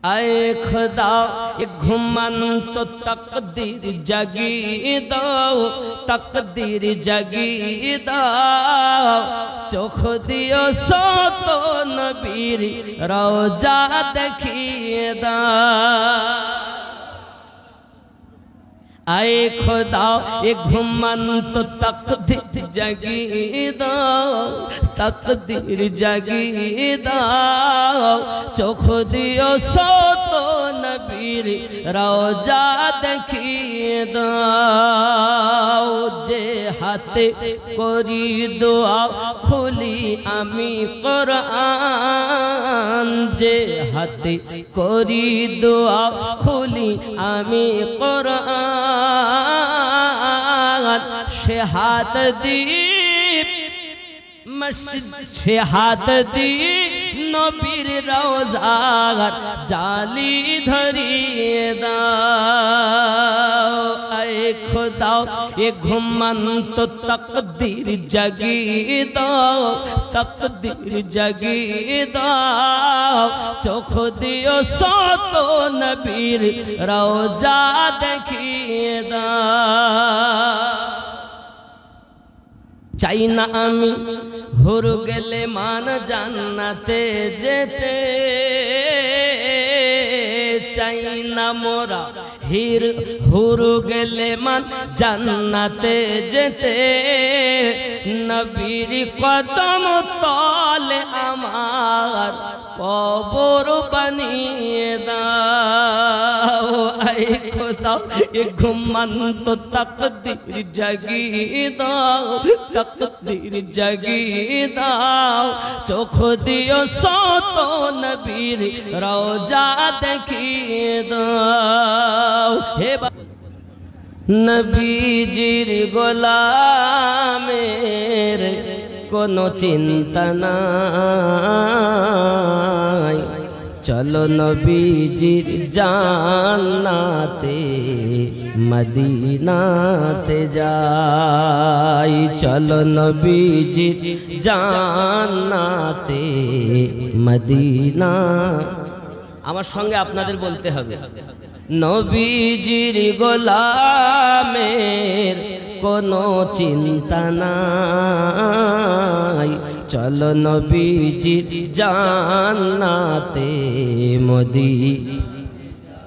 आए खुदा एक घुमंत तकदीर जगी दो, तकदीर जगी दो, चोख दियो सो तो नबीर रोजा देखिए दा। आए खुदा एक घुमंत तकदीर जगी दो, तकदीर जगी दो, चोख दियो सो तो नबीर रोजा देखिए दाओ। जे हाथे करी दुआ खुली आमी कुरआन, जे हाथे करी दुआ खुली आमी कुरआन, সে হাত দিয়ে মসজিদ, সে হাত দিয়ে নবীর রওজার জালি ধরিয়ে দাও। আয়ে খোদা এ ঘুমন্ত তকদীর জাগিয়ে দাও, তকদীর জাগিয়ে দাও, চোখ দিও সত নবীর রওজা দেখিয়ে দাও। চাই না আমি হুর গেলে মান জান্নাতে যেতে, চাই না মোরা হির হুর গেলে মান জান্নাতে যেতে, নবীর কদম তলে আমার কবর বানিয়ে দাও। আয় খোদা এ ঘুমন্ত তকদীর জাগিয়ে দাও, তকদীর জাগিয়ে দাও, চোখ দিও সত নবীর রওজা দেখিয়ে দাও। হে নবীজির গোলামের কোনো চিন্তা নাই, চলো নবীজির জান্নাতে মদিনাতে যাই, চলো নবীজির জান্নাতে মদিনা। আমার সঙ্গে আপনাদের বলতে হবে, নবীজির গোলামের কোনো চিন্তা নাই, চলো নবীজির জান্নাতে মদি।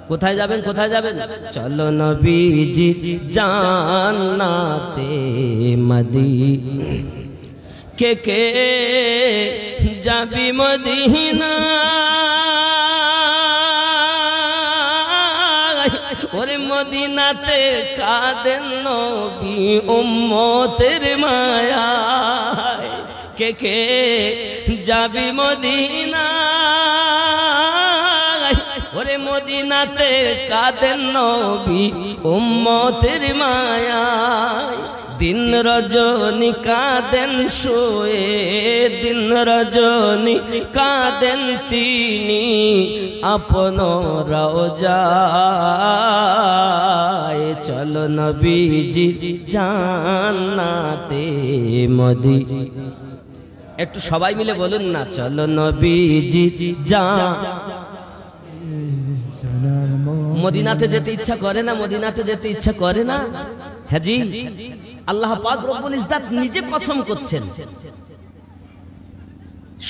কোথায় যাবেন, কোথায় যাবেন? চলো নবীজির জান্নাতে মদি। কে কে যাবি মদিনা, ওরে মদিনাতে কাঁদেন নবী উম্মতের মায়ায়। কে কে যাবি মদিনা, ওরে মদিনাতে কাঁদেন নবী উম্মতের মায়ায়। দিন রজনী কাঁদেন শুয়ে, দিন রজনী কাঁদেন তিনি আপন রওজায়। চলো নবীজি জান্নাতে মদি। একটু সবাই মিলে বলুন না, চলো নবীজি মদিনাতে যেতে ইচ্ছা করে না? মদিনাতে যেতে ইচ্ছা করে না? হ্যাঁ জি, আল্লাহ পাক রব্বুল ইজ্জত নিজে কসম করছেন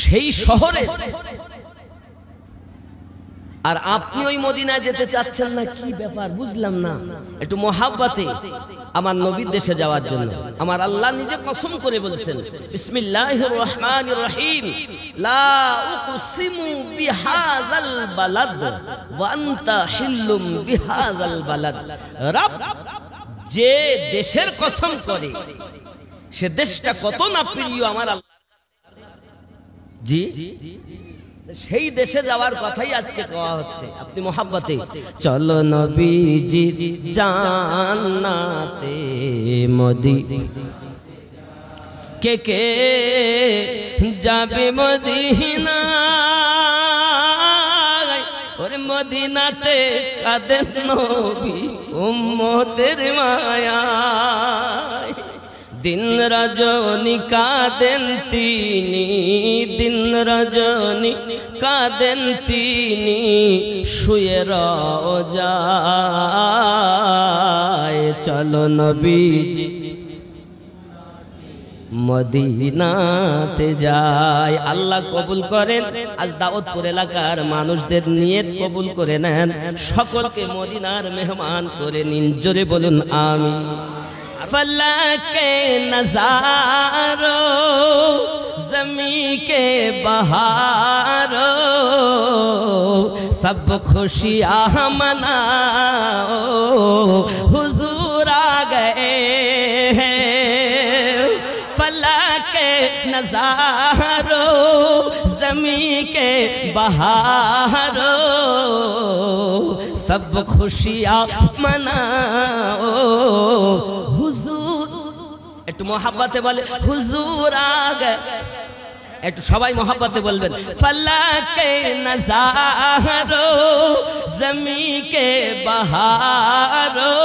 সেই শহরে, আর আপনি ওই মদিনায় যেতে চাচ্ছেন না। কি ব্যাপার বুঝলাম না। একটু মোহাব্বতে আমার নবীর দেশে যাওয়ার জন্য আমার আল্লাহ নিজে কসম করে বলছেন, বিসমিল্লাহির রহমানির রহিম, লা উকসিমু বিহাযাল বালাদ ওয়া আনতা হিল্লুম বিহাযাল বালাদ। রব যে দেশের কসম করে সে দেশটা কত না প্রিয় আমার আল্লাহর কাছে। জি, সেই দেশে যাওয়ার কথাই আজকে কোয়া হচ্ছে। আপনি মোহাব্বতে চলো নবীজির জান্নাতে মদি। কে কে যাবে মদিনা, ওরে মদিনাতে কাঁদেন নবী উম্মতের মায়ায়। दिन रजनी कादेन तीनी दिन रजनी कादेन तीनी শুয়ে রওজায় চলো নবীজি মদিনাতে যায়। আল্লাহ কবুল করেন। আজ দাউদপুর এলাকার মানুষদের নিয়ত কবুল করে নেন, সকলকে মদিনার মেহমান করে নিন। জোরে বলুন আমিন। ফলকে নজারো জমি কে বহারো सब खुशियाँ मनाओ हुजूर आ गए हैं। फलक नज़ारो ज़मी के बहारो सब खुशियाँ मनाओ हुजूर। একটু मोहब्बते बोले हुजूर आ गए। একটু সবাই मोहब्बते बोलবেন फलके नज़ारो ज़मी के बहारो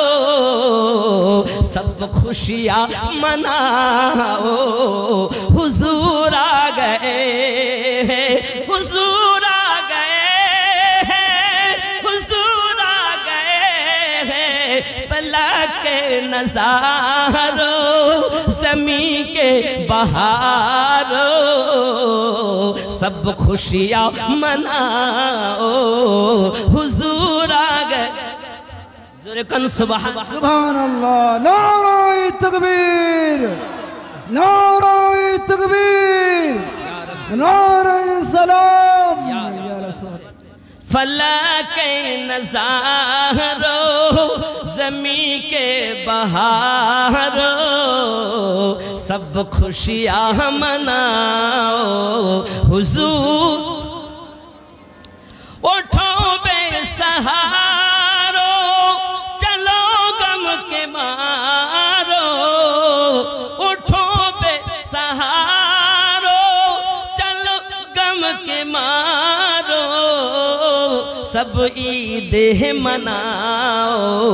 सब खुशियाँ मनाओ हुजूर आ गए हुजूर आ गए हुजूर आ गए फलके नज़ारो ज़मी के बहारो सब खुशियाँ मनाओ हुजूर आ गए। जोरे कन सुभान अल्लाह। नाराए तकबीर नाराए तकबीर नाराए सलाम या रसूल। फलके नज़ारो ज़मी के बहारो सब खुशियाँ मनाओ हुजूर। उठो बेसहारो चलो गम के मारो उठो बेसहारो चलो गम के मारो सब ईद मनाओ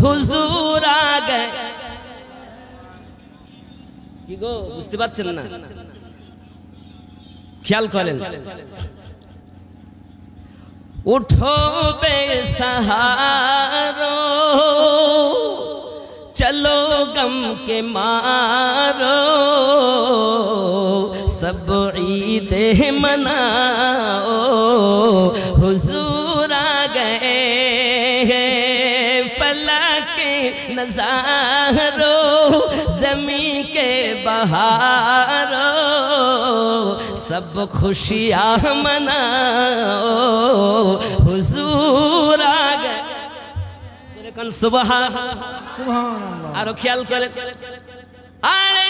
हुजूर आ गए। কি গো বুঝতে পারছেন না? খেয়াল করেন। উঠো বেসহারো চলো গম के मारो सब ईद मनाओ हुजूर आ गए फलके नज़ारो ज़मी के बहारो सब खुशियाँ मनाओ हुजूर आ गए। कन सुबहान सुभान अल्लाह। आरो ख्याल करे आरे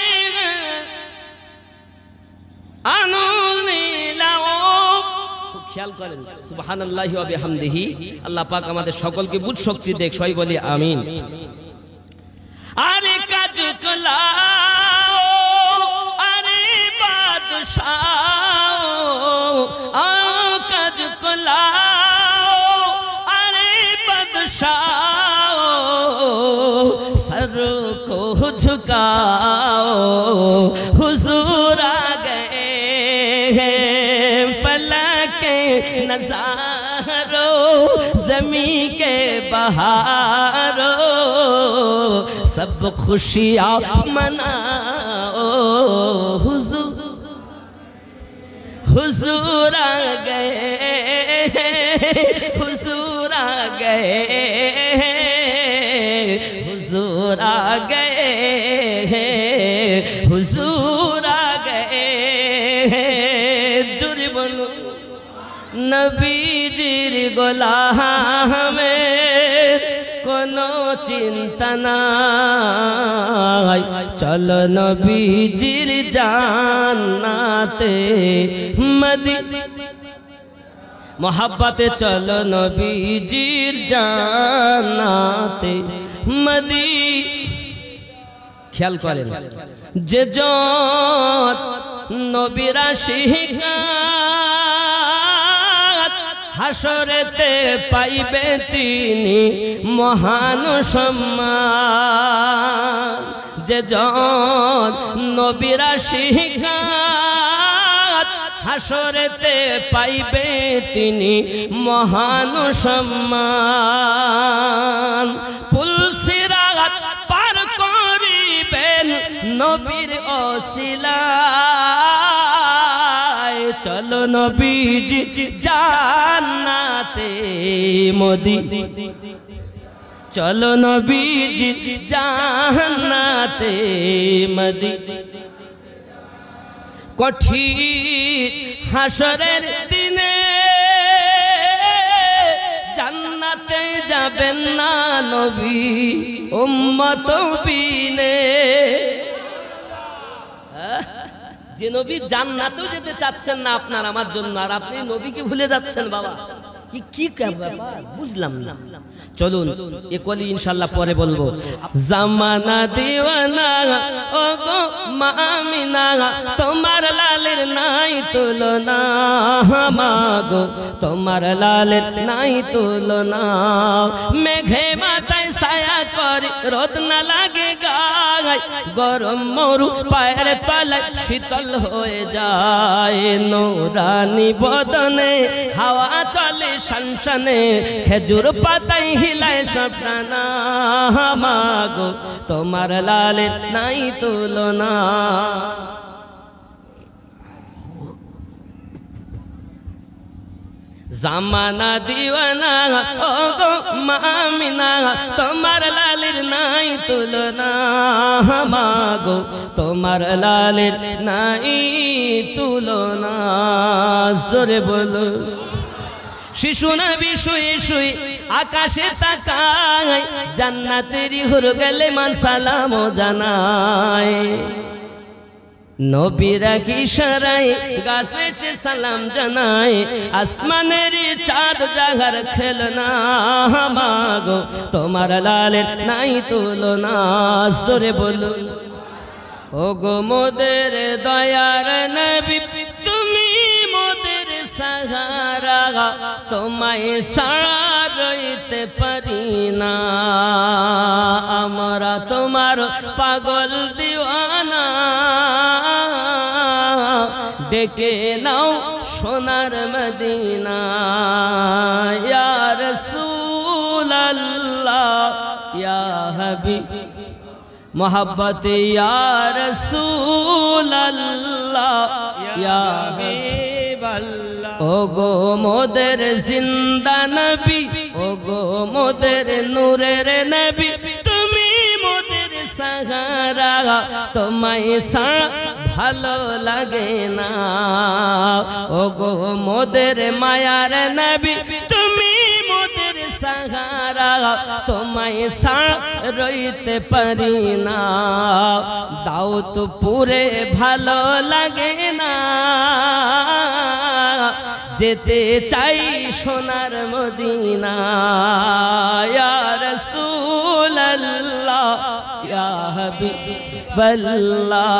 आनूर नीलाओ খেয়াল করেন সুবহানাল্লাহি ওয়া বিহামদিহি। আল্লাহ পাক আমাদের সকলকে বুঝ শক্তি দেখ, সবাই বলি আমিন। আরে কাজ কলাও আরে বাদশাহ আ কাজ কলাও আরে বাদশাহ सर को झुकाओ हुजूर आ गए हैं फलके नज़ारो ज़मी के बहारो सब खुशियाँ मनाओ हुजूर आ गए हुजूर आ गए हुजूर आ गए हुजूर आ गए जुरी बोलो नबीजिर गोलामेर कोनो चिंता नाई चलो नबीजिर জান্নাতে মদিনা मोहब्बते चलो नबीजिर জান্নাতে मदी ख्याल करें जे जत नबीरा शिकात हाशरेते पाइबे तिनी महान सम्मान जे जत नबीरा शिकात হাসরেতে পাইবে তিনি মহান সম্মান পুলসিরাত পার করিবেন নবীর ওসিলায় চলো নবীজি জান্নাতে মদি চলো নবীজি জান্নাতে মদি কঠিন হাসরের দিনে জান্নাতে যাবেন না নবী উম্মত বিনে যে নবী জান্নাতেও যেতে চাচ্ছেন না আপনার আমার জন্য আর আপনি নবীকে ভুলে যাচ্ছেন বাবা কি ব্যাপার বুঝলাম না চলুন এ কলি ইনশাআল্লাহ পরে বলবো জামানা দিওয়ানা ও গো মা আমিনা তোমার লালের নাই তুলনা মাগো তোমার লালের নাই তুলনা মেঘে মাথায় ছায়া করে রোদ না লাগে গায় গরম মরু পায়ের তলায় শীতল হয়ে যায় নূরানি বদনে হাওয়া চলে শানশানে খেজুর পাতায় হিলায় সবটানা মাগো তোমার লালের নাই তুলনা জামানা দিওয়ানা ও গো মা আমিনা তোমার লালের নাই তুলনা মাগো তোমার লালের নাই তুলনা জোরে বলো শিশু নবী শুয়ে শুয়ে আকাশে তাকায় জান্নাতেরই হুর গেলে মান সালাম জানায় নবীরা কি ইশারায় গাছে সে সালাম জানায় আসমানের চাঁদ জাগার খেলনা মাগো তোমার লালের নাই তুলনা জোরে বলো ও গো মোদের দয়ার নবী তুমি মোদের সাহারা তোমায় ছাড়া রইতে পারি না আমরা তোমার পাগল দিওয়ানা ডেকে নাও সোনার মদিনা ইয়া রাসূলুল্লাহ ইয়া হাবিব मोहब्बत या रसूल अल्लाह या हबीब अल्लाह ओ गो मोदर जिंदा नबी ओ गो मोदर नूरेर नबी तुमी मोदर सहारा तुम्हाय ছাড়া ভালো লাগে না ও গো মোদের মায়ার নবী তুমি মোদের সাহারা তোমায় ছাড়া রইতে পারি না দাও তো পুরে ভালো লাগে না যেতে চাই সোনার মদিনা ইয়া রাসূলুল্লাহ ইয়া হাবিবাল্লাহ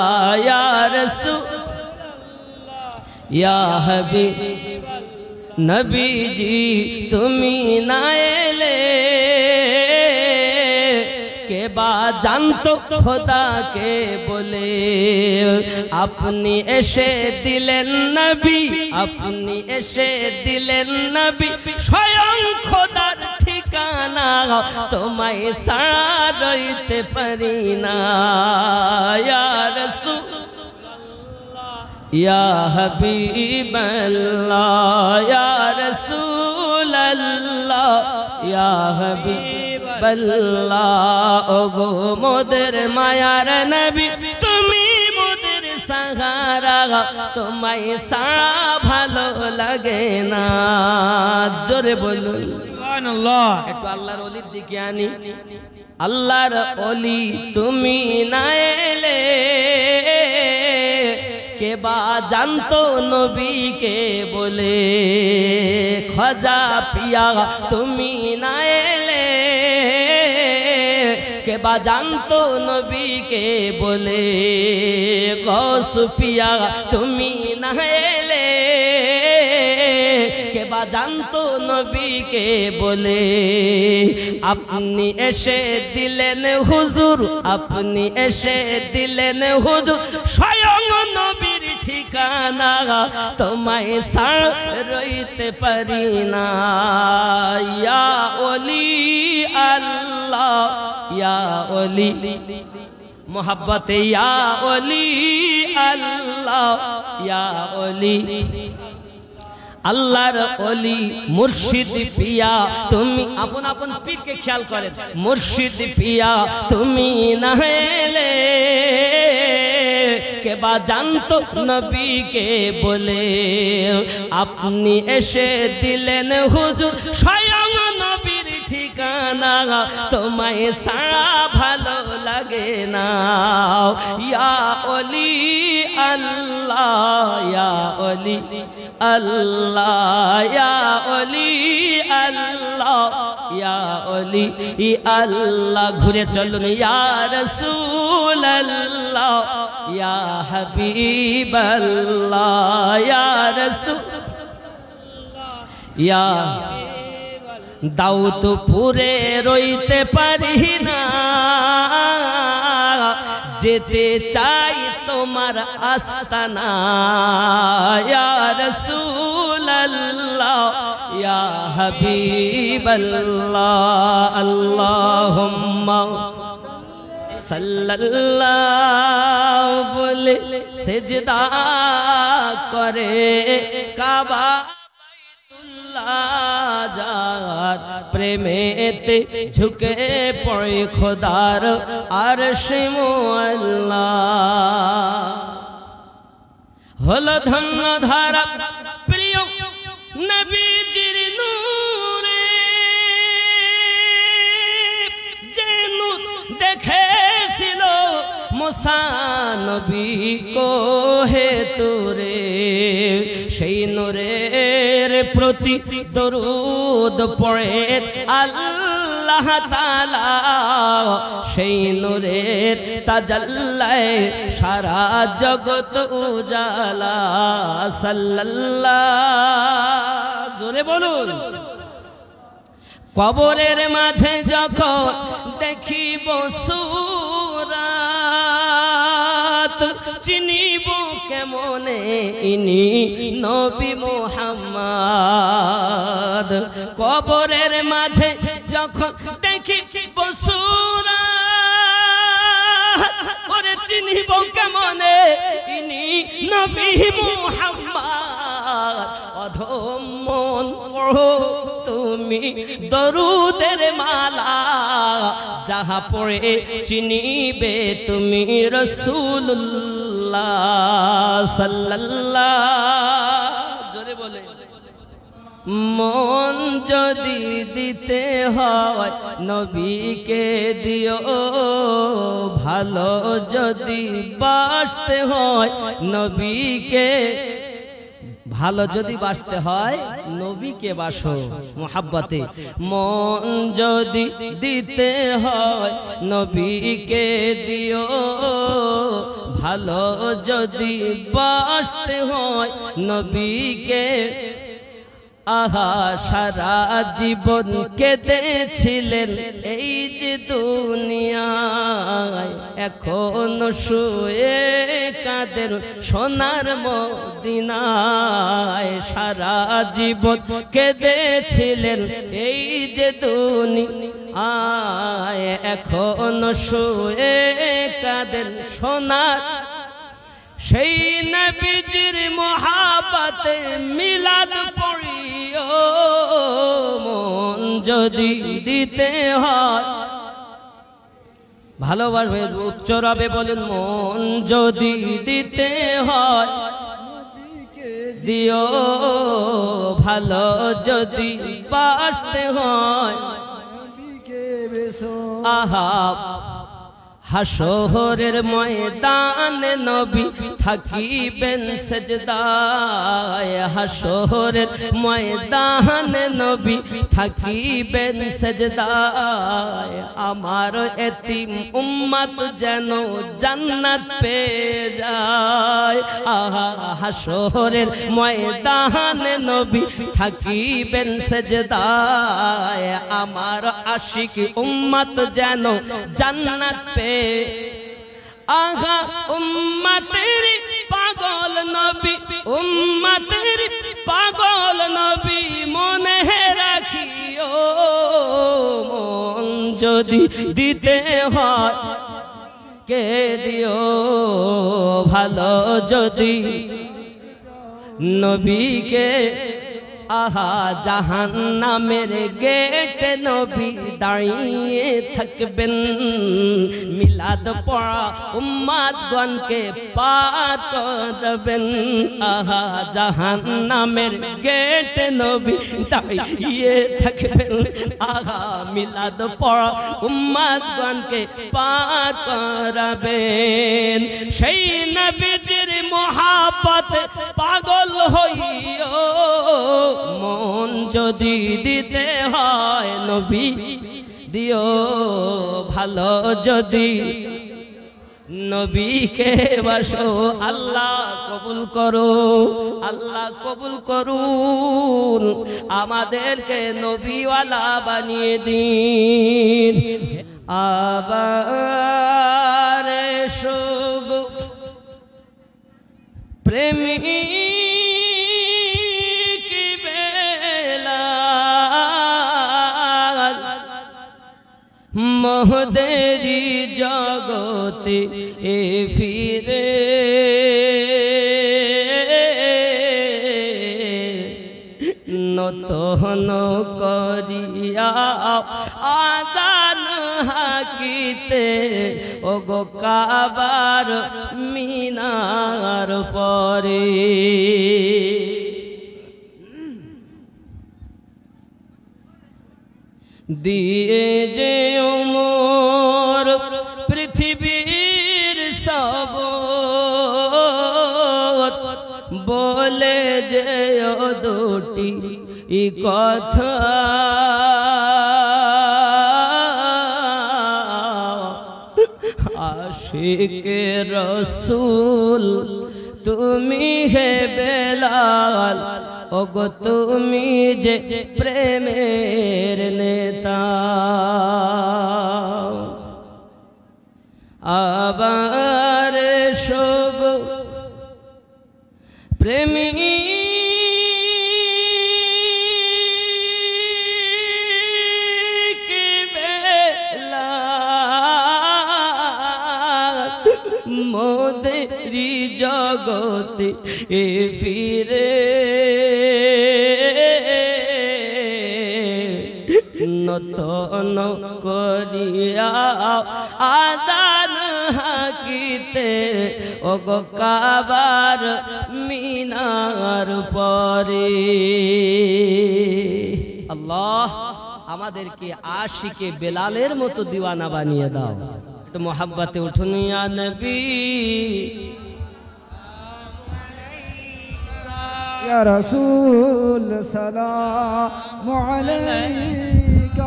ইয়া রাসূল ইয়া হাবিব নবীজি তুমি না এলে কে বা জানতো খোদাকে বলে আপনি এসে দিলেন নবী আপনি এসে দিলেন নবী স্বয়ং খোদার ঠিকানা তোমায় ছাড়া রইতে পারি না ইয়া রাসূল ইয়া হাবিবাল্লাহ ইয়া রাসূলুল্লাহ ইয়া হাবিবাল্লাহ ও গো মোদের মায়ার নবী তুমি মোদের সাহারা তোমায় ছাড়া ভালো লাগে না জোরে বলুন সুবহানাল্লাহ একটু আল্লাহর ওলির দিকে আনি আল্লাহর ওলি তুমি না এলে কে বা জানতো নবীকে বলে খাজা পিয়া তুমি না এলে কে বা জানতো নবীকে বলে গৌস পিয়া তুমি না এলে কে বা জানতো নবীকে বলে আপনি এসে দিলেন হুজুর আপনি এসে দিলেন হুজুর স্বয়ং নবীর ঠিক ঠিকানা তোমায় ছাড় রইতে পারি না ইয়া ওলি আল্লাহ ইয়া ওলি মোহাব্বতে ইয়া ওলি আল্লাহ ইয়া ওলি আল্লাহর ওলি মুর্শিদ পিয়া তুমি আপন আপন পীরকে খেয়াল করেন মুর্শিদ পিয়া তুমি না হলে কে বা জানতো নবীকে বলে আপনি এসে দিলেন হুজুর স্বয়ং নবীর ঠিকানা তোমায় সারা ভালো লাগে না ইয়া ওলি আল্লাহ ইয়া ওলি আল্লাহ ইয়া ওলি আল্লাহ ইয়া ওলি আল্লাহ ঘুরে চলুন ইয়া রাসূলুল্লাহ ইয়া হাবিবাল্লাহ ইয়া রাসূল ইয়া দাউদপুরে রইতে পারি না যেতে চাই তোমার আস্তানা ইয়া রাসূলুল্লাহ ইয়া হাবিবাল্লাহ আল্লাহুম্মা সাল্লাল্লাহু বলে সিজদা করে কাবা যার প্রেমেতে ঝুঁকে পড়ে খোদার আরশ মুআল্লা হলো ধন্য ধারা প্রিয় নবীজির নূরে যে নূর দেখেছিল মুসা নবী কোহে তুরে সেই নূরের প্রতি দরুদ পড়ে আল্লাহ তাআলা সেই নূরের তাজাল্লায় সারা জগৎ উজালা সাল্লাল্লাহ জোরে বলুন কবরের মাঝে যখন দেখিব সূরাত চিনিব কেমনে ইনি নবী মুহাম্মদ কবরের মাঝে যখন দেখিব সূরাত ওরে চিনিব কেমনে ইনি নবী মুহাম্মদ অধম মন পড়ো তুমি দরুদের মালা যাহা পড়ে চিনিবে তুমি রাসূলুল্লাহ সাল্লাল্লাহ জোরে বলে মন যদি দিতে হয় নবীকে দিও ভালো যদি বাসতে হয় নবীকে ভালো যদি বাসতে হয় নবীকে বাসো মোহাব্বতে মন যদি দিতে হয় নবীকে দিও ভালো যদি বাসতে হয় নবীকে আহা সারা জীবন কেঁদেছিলেন এই যে দুনিয়ায় এখনো শুয়ে কাঁদেন সোনার মদিনায় সারা জীবন কেঁদেছিলেন এই যে দুনিয়ায় এখনো শুয়ে কাঁদেন সোনার সেই নবীজির মোহাব্বতে মিলাদ পড়িও মন যদি দিতে হয় ভালোবাসবে উচ্চ রবে বলেন মন যদি দিতে হয় দিও ভালো যদি বাসতে হয় আহা হাসরের ময়দানে নবী থাকিবেন সেজদায় হাসরের ময়দানে নবী থাকিবেন সেজদায় আমার এতিম উম্মত যেন জান্নাত পেয়ে যায় আহা হাসরের ময়দানে নবী থাকিবেন সেজদায় আমার আশিক উম্মত যেন জান্নাত পেয়ে আহা উম্মতের পাগল নবী উম্মতের পাগল নবী মনে রাখিও মন যদি দিতে হয় কে দিও ভালো যদি নবীকে আহা জাহান্নামের গেটে নবী দাঁড়িয়ে থাকবেন মিলাদ পড়া উম্মাতগণকে পার করবেন আহা জাহান্নামের গেটে নবী দাঁড়িয়ে থাকবেন আহা মিলাদ পড়া উম্মাতগণকে পার করাবেন সেই নবীজির মহব্বতে পাগল হইও মন যদি দিতে হয় নবী দিও ভালো যদি নবীকে বাসো আল্লাহ কবুল করো আল্লাহ কবুল করুন আমাদেরকে নবীওয়ালা বানিয়ে দিন আবার সুগো প্রেমী মোহদেরি জগতে এ ফিরে নতন করিয়া আজান হাকিতে ও গো কাবার মিনার পরে দিয়ে যে মোর পৃথিবীর সব বলে যে দুটি কথা আশিকে রসুল তুমি হে বেলাল ওগো তুমি যে প্রেমের নেতা আবার শোগো প্রেমী মোদেরি জগতে এ ফিরে নতন করিয়া আজান হাকিতে ও গো কাবার মিনার পরে আল্লাহ আমাদেরকে আশিকে বেলালের মতো দিওয়ানা বানিয়ে দাও একটু মোহাব্বতে উঠুন ইয়া নবী يا رسول سلام عليك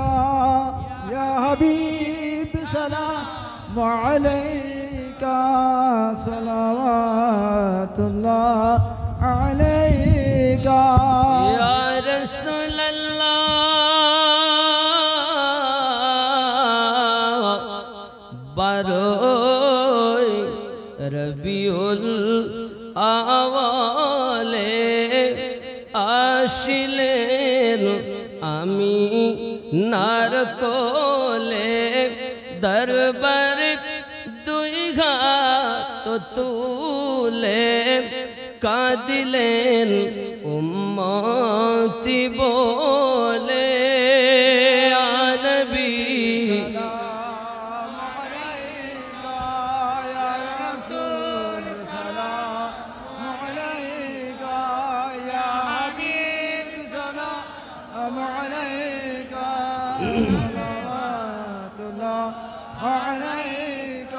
يا حبيب سلام عليك صلوات الله عليك يا رسول الله বারোই রবিউল আওয়ালে আসিলেন আমি নার কোলে দরবার দুই হাত তুলে কাঁদিলেন উম্মতি বলে নবী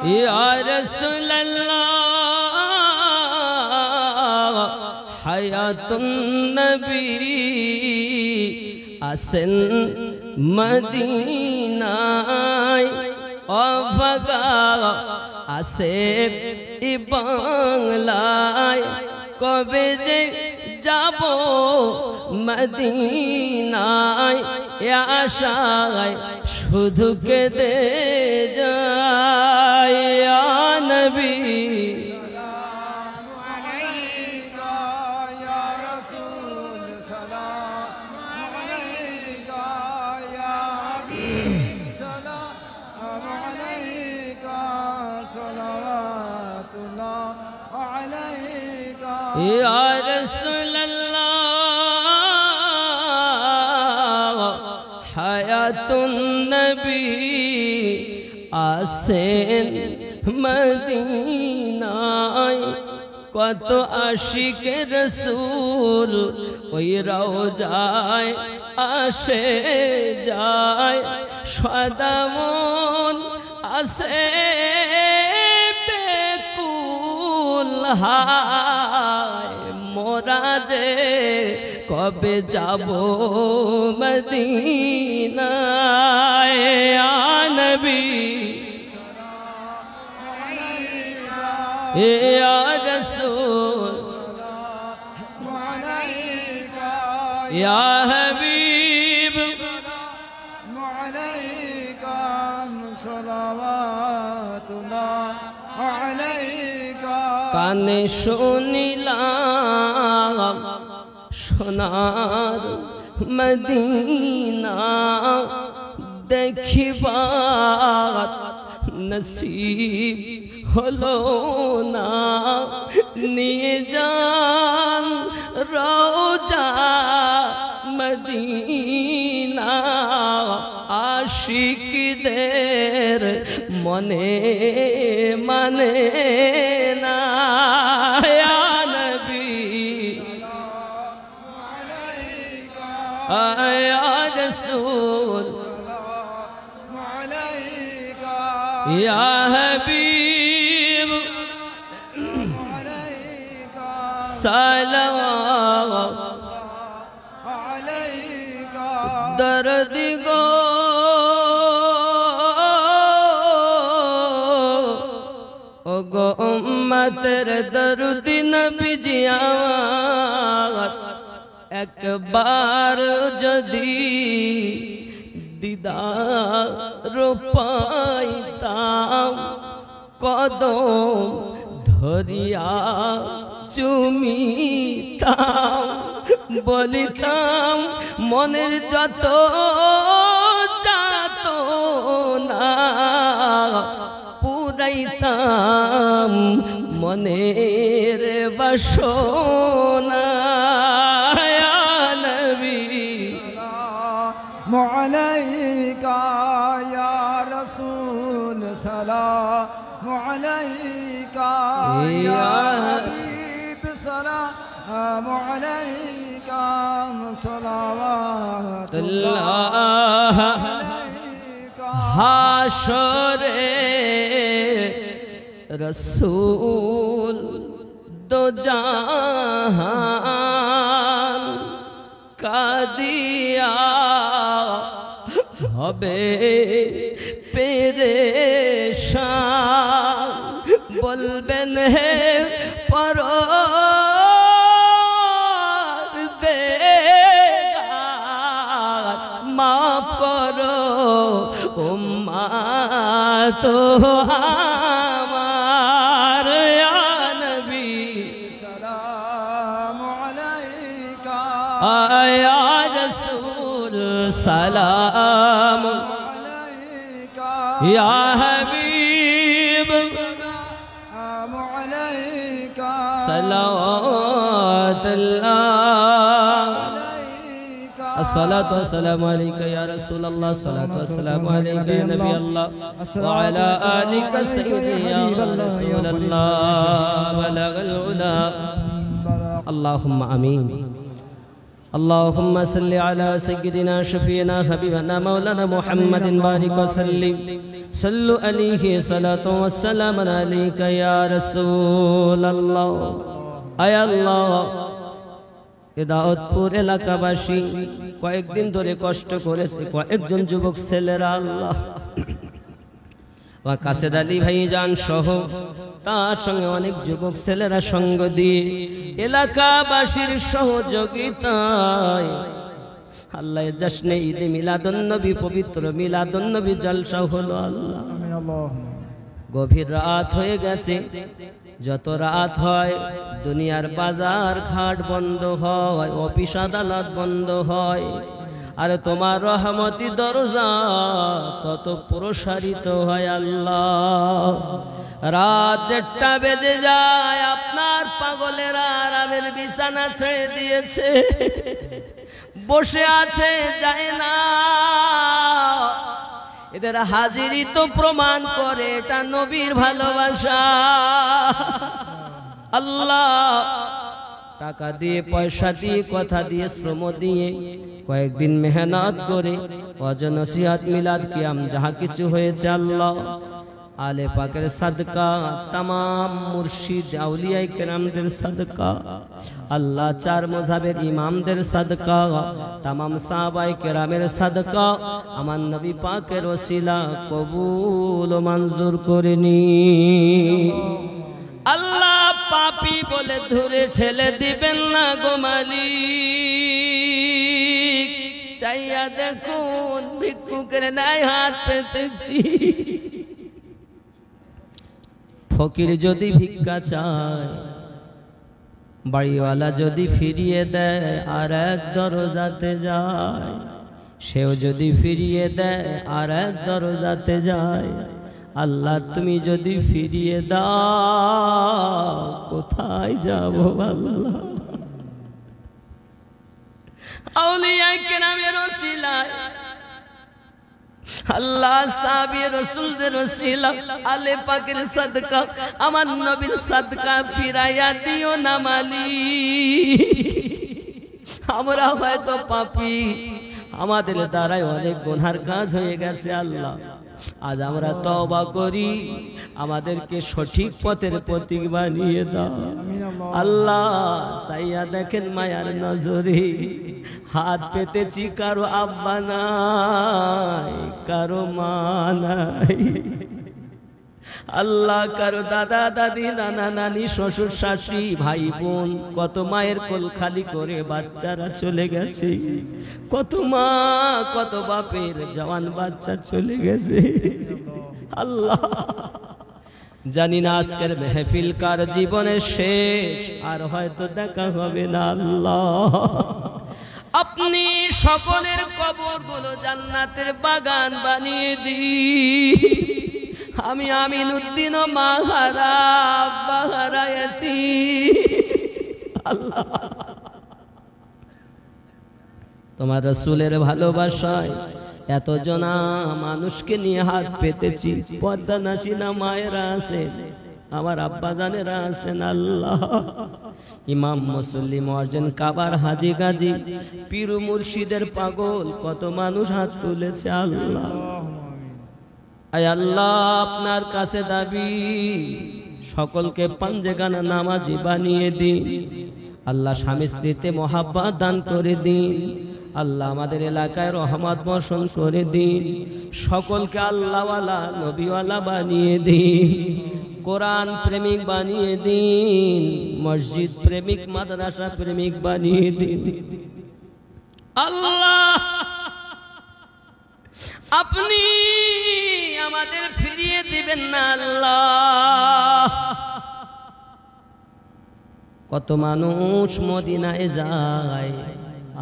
يا رسول الله حياة النبي আসেন মদিনায় অভাগা আসে বাংলায় কবে যে যাব মদিনায় আশায় শুধু কেঁদে যায় নবী या रसूल अल्लाह हयातुन नबी আসেন মদিনায় কত আশিকে রসুল ওই রওজায় আসে যায় সদা মন আসে বেকুল হায় মোরা যে কবে যাব মদিনায় ইয়া নবী या रसूल या हबीब काने শুনিলাম সোনার মদিনা দেখিবার নসিব হলো না নিয়ে যান রওজা মদিনা আশিকদের মনে মানে না ইয়া নবী ইয়া রাসূল ইয়া হাবিব সালাম দরদ গো ও গো উম্মতের দরদ নবীজি আমার একবার যদি দিদার পাইতাম কদম ধরিয়া চুমিতাম বলিতাম মনের যত যাত না পুরাইতাম মনের বাসনা ইয়া নবী আলাইকা ইয়া রাসূল সালাম আলাইকা ইয়া হাবিব সালাম আলাইকা সালাওয়াতুল্লাহ আলাইকা হাশরে রাসূল দো জাহান কাদিয়া হবে পেরেশান বলবেন হে পরদেগার মাফ করো উম্মাত আমার ইয়া নবী সালাম আলাইকা ইয়া রাসূল সালাম আলাইকা ইয়া হাবিব সালাম আলাইকা সালাওয়াতুল্লাহ আলাইকা الصلاة والسلام عليك يا رسول الله الصلاة والسلام عليك يا نبي الله وعلى آلك سيدي يا رسول الله بلغ العلا اللهم آمين اللهم صل على سيدنا شفينا حبيبنا مولانا محمد بارك وسلم صلوا عليه صلاة والسلام عليك يا رسول الله أي الله দাউদপুর এলাকাবাসী কয়েকদিন ধরে কষ্ট করেছে কয়েকজন যুবক ছেলেরা আল্লাহ কাসেদ আলী ভাইজান সহ তার সঙ্গে অনেক যুবক ছেলেরা সঙ্গ দিয়ে এলাকাবাসীর সহযোগিতায় আল্লাহ জশ্নে ঈদে মিলাদুন নবী পবিত্র মিলাদুন নবী জলসা হলো আল্লাহ আমিন আল্লাহুম্মা গভীর রাত হয়ে গেছে যত রাত হয় দুনিয়ার বাজার ঘাট বন্ধ হয় অফিস আদালত বন্ধ হয় আর তোমার রহমতি দরজা তত প্রসারিত হয় আল্লাহ। রাত 1টা বেজে যায়, আপনার পাগলেরা আরামের বিছানা ছেড়ে দিয়েছে, বসে আছে, যায় না। এদের হাজিরি তো প্রমাণ করে এটা নবীর ভালোবাসা। আল্লাহ টাকা দিয়ে, পয়সা দিয়ে, কথা দিয়ে, শ্রম দিয়ে, কয়েকদিন মেহনত করে ওয়াজ নসিহত মিলাদ কিয়াম যাহা কিছু হয়েছে আল্লাহ আলে পাকের সাদকা, तमाम মুর্শিদ আউলিয়া কেরামদের সাদকা, আল্লাহ 4 মাযহাবের ইমামদের সাদকা, तमाम সাহাবায়ে কেরামের সাদকা, আমার নবী পাকের ওসিলা কবুল ও মঞ্জুর করে নি। আল্লাহ পাপী বলে ধরে ঠেলে দিবেন না গো মালিক। চাইয়া দেখুন ভিক্ষুকের নাই হাত পেতেছি। ফকির যদি ভিক্ষা চায়, বাড়িওয়ালা যদি ফিরিয়ে দেয় আর এক দরজাতে যায়, সেও যদি ফিরিয়ে দেয় আর এক দরজাতে যায়। আল্লাহ তুমি যদি ফিরিয়ে দাও কোথায় যাব আল্লাহ? আউলিয়া কেরামের ওসিলায়, আল্লাহ সাহাবী রাসূলদের ওসিলা, আলে পাকের সাদকা, আমার নবীর সাদকা ফিরাইয়া দিও না মালিক। আমরা হয়তো পাপী, আমাদের দ্বারাই অনেক গুনার কাজ হয়ে গেছে আল্লাহ। আজ আমরা তওবা করি, আমাদেরকে সঠিক পথের প্রতীক বানিয়ে দাও আল্লাহ। সাইয়া দেখেন মায়ার নজরে, হাত পেতেছি, কারো আব্বা নাই, কারো মা নাই আল্লাহ, কারো দাদা দাদি, নানা নানি, শ্বশুর শাশুড়ি, ভাই বোন, কত মায়ের কোল খালি করে বাচ্চারা চলে গেছে, কত মা কত বাপের জওয়ান বাচ্চা চলে গেছে আল্লাহ। জানি না আজকের মেহফিল কার জীবনের শেষ, আর হয়তো দেখা হবে না আল্লাহ। আপনি সকলের কবরগুলো জান্নাতের বাগান বানিয়ে দিন। আমি আমিনউদ্দিন ও মাহারা বাহারায়াতি আল্লাহ, তোমার রাসূলের ভালোবাসায় এত জনা মানুষকে নিয়ে হাত পেতেছি। পর্দা নাচিনা মায়েরা আছেন, আমার আব্বা জানেরা আছেন আল্লাহ। ইমাম মুসল্লি মুয়াজ্জিন কাবার হাজী গাজী পীর মুর্শিদের পাগল কত মানুষ হাত তুলেছে আল্লাহ। আয় আল্লাহ আপনার কাছে দাবি, সকলকে পাঞ্জেগানা নামাজি বানিয়ে দিন আল্লাহ। স্বামী স্ত্রীতে মহাব্বত দান করে দিন আল্লাহ। আমাদের এলাকায় রহমত বর্ষণ করে দিন। সকলকে আল্লাহওয়ালা নবীওয়ালা বানিয়ে দিন, কোরআন প্রেমিক বানিয়ে দিন, মসজিদ প্রেমিক, মাদ্রাসা প্রেমিক বানিয়ে দিন আল্লাহ। আপনি আমাদের ফিরিয়ে দিবেন না আল্লাহ। কত মানুষ মদিনায় যায়,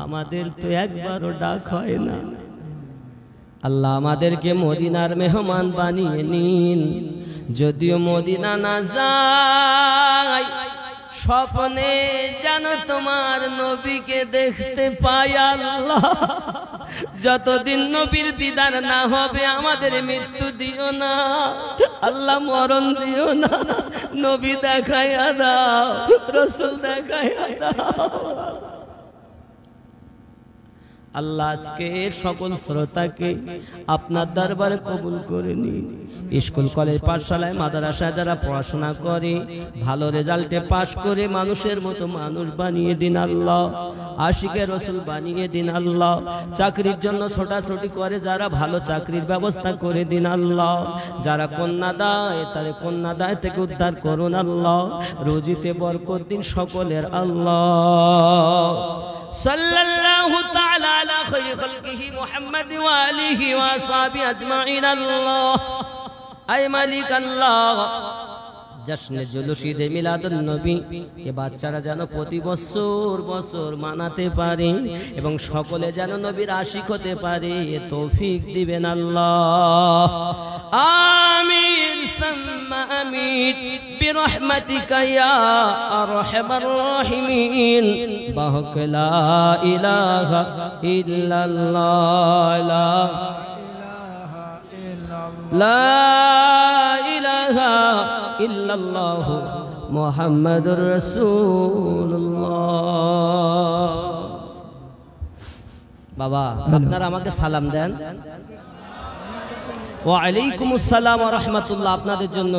আমাদের তো একবারও ডাক হয় না আল্লাহ। আমাদেরকে মদিনার মেহমান বানিয়ে নিন। যদিও মদিনা না যাই, স্বপ্নে যেন তোমার নবীকে দেখতে পাই আল্লাহ। যতদিন নবীর দিদার না হবে আমাদের মৃত্যু দিও না আল্লাহ, মরণ দিও না। নবী দেখাইয়া দাও, রাসূল দেখাইয়া দাও আল্লাহ। আজকে সকল শ্রোতাকে আপনার দরবারে কবুল করে নিন। স্কুল কলেজ পাঠশালায় মাদ্রাসায় যারা পড়াশোনা করে ভালো রেজাল্টে পাশ করে মানুষের মতো মানুষ বানিয়ে দিন আল্লাহ। আশিকে রাসূল বানিয়ে দিন আল্লাহ। চাকরির জন্য ছোটাছুটি করে যারা ভালো চাকরির ব্যবস্থা করে দিন আল্লাহ। যারা কন্যা দেয় তাদের কন্যা দায় থেকে উদ্ধার করুন আল্লাহ। রুজিতে বরকত দিন সকলের আল্লাহ। সাল্লাল্লাহু তাআলা আলা খায়রি খালকিহি মুহাম্মাদ ওয়া আলিহি ওয়া আসহাবিহি আজমাইন আল্লাহ। আয় মালিক আল্লাহ, জশ্নে জুলুস ঈদে মিলাদুন নবী এ বাচ্চারা যেন প্রতি বছর বছর মানাতে পারে এবং সকলে যেন নবীর আশিক হতে পারে তৌফিক দিবেন আল্লাহ আমিন সাম্মা আমিন বিরহমাতিকা ইয়া আরহামার রাহিমিন বাহক লা ইলাহা ইল্লাল্লাহ লা ইলাহা ইল্লাল্লাহ মুহাম্মাদুর রাসূলুল্লাহ। বাবা আপনারা আমাকে সালাম দেন। ওয়া আলাইকুমুস সালাম ওয়া রাহমাতুল্লাহ। আপনাদের জন্য